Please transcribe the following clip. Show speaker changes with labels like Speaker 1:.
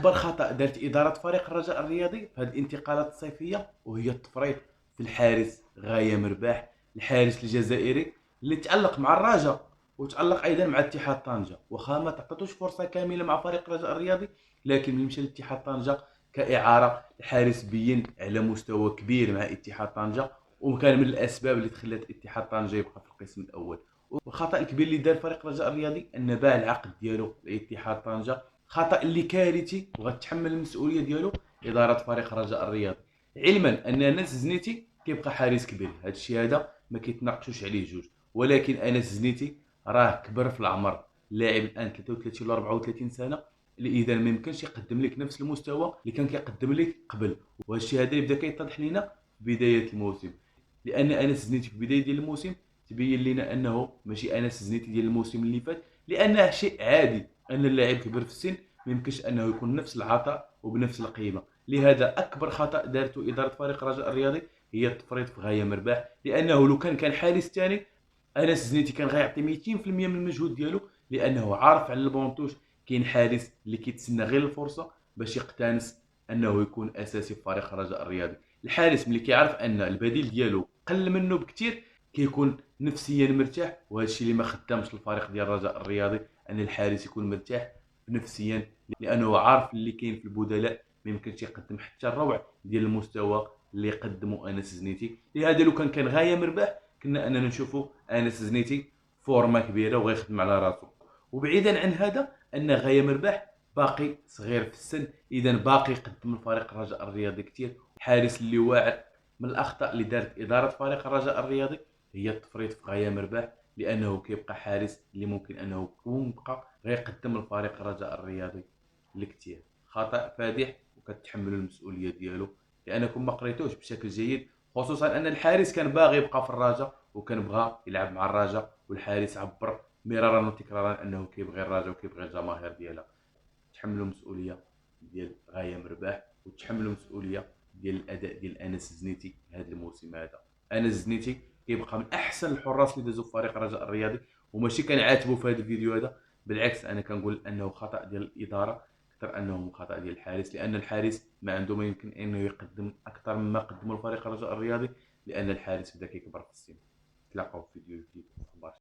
Speaker 1: اكبر خطا دارت اداره فريق الرجاء الرياضي في هذه الانتقالات الصيفيه وهي التفريط في الحارس غاية مرباح، الحارس الجزائري اللي تالق مع الرجاء وتالق ايضا مع اتحاد طنجه، واخا ما تعطاتوش فرصه كامله مع فريق الرجاء الرياضي، لكن ملي مشى لاتحاد طنجه كاعاره الحارس بين على مستوى كبير مع اتحاد طنجه، وكان من الاسباب اللي خلات اتحاد طنجه يبقى في القسم الاول. والخطا الكبير اللي دار فريق الرجاء الرياضي ان باع العقد ديالو لاتحاد طنجه، خطا اللي كارثي وغتحمل المسؤوليه ديالو اداره فريق الرجاء الرياضي، علما ان انس زنيتي كيبقى حارس كبير. هذا الشيء هذا ما كيتناقشوش عليه جوج، ولكن انس زنيتي راه كبر في العمر، لاعب الان 33 ولا 34 سنه، اللي اذا ما يمكنش يقدم لك نفس المستوى اللي كان كيقدم لك قبل. وهذا الشيء هذا اللي بدا كيتضح لنا في بدايه الموسم، لان انس زنيتي في بدايه ديال الموسم تبين لنا انه ماشي انس زنيتي ديال الموسم اللي فات، لانه شيء عادي ان اللاعب كبر في السن ما يمكنش انه يكون نفس العطاء وبنفس القيمه. لهذا اكبر خطا دارته اداره فريق الرجاء الرياضي هي التفريط في غايه مرباح، لانه لو كان حارس ثاني انس زنيتي كان غيعطي 200% من المجهود ديالو، لانه عارف على البونطوش كاين حارس اللي كيتسنى غير الفرصه باش يقتنص انه يكون اساسي في فريق الرجاء الرياضي. الحارس ملي كيعرف ان البديل ديالو قل منه بكثير كيكون نفسيا مرتاح، وهذا الشيء اللي ما خدامش الفريق ديال الرجاء الرياضي، ان الحارس يكون مرتاح نفسيا، لانه عارف اللي كاين في البدلاء ما يمكنش يقدم حتى الروع ديال المستوى اللي قدمه انس زنيتي. لهذا لو كان غايه مرباح كنا اننا نشوفوا انس زنيتي فورمه كبيره وغيخدم على راسو. وبعيدا عن هذا ان غايه مرباح باقي صغير في السن، اذا باقي يقدم الفريق الرجاء الرياضي كثير. حارس اللي واعد من الاخطاء اللي دارت اداره فريق الرجاء الرياضي هي التفريط في غايه مرباح، لانه كيبقى حارس اللي ممكن انه يكون بقى غيقدم الفريق الرجاء الرياضي لكثير. خطا فادح وكتحملوا المسؤوليه ديالو، لانكم ما قريتوش بشكل جيد، خصوصا ان الحارس كان باغي يبقى في الرجاء وكان بغى يلعب مع الرجاء، والحارس عبر مرارا وتكرارا انه كيبغي الرجاء وكيبغي الجماهير ديالها. تحملوا مسؤوليه ديال غايه مرباح وتحملوا مسؤوليه ديال الاداء ديال انس زنيتي هذا الموسم هذا. انس زنيتي كيبقى من احسن الحراس اللي دازوا في فريق الرجاء الرياضي، وماشي كنعاتبو في هذا الفيديو هذا، بالعكس انا كنقول انه خطا ديال الاداره اكثر انه خطا ديال الحارس، لان الحارس ما عنده ما يمكن انه يقدم اكثر مما قدمه الفريق الرجاء الرياضي، لان الحارس بدا كيكبر في السن. تلاقاو في فيديو جديد.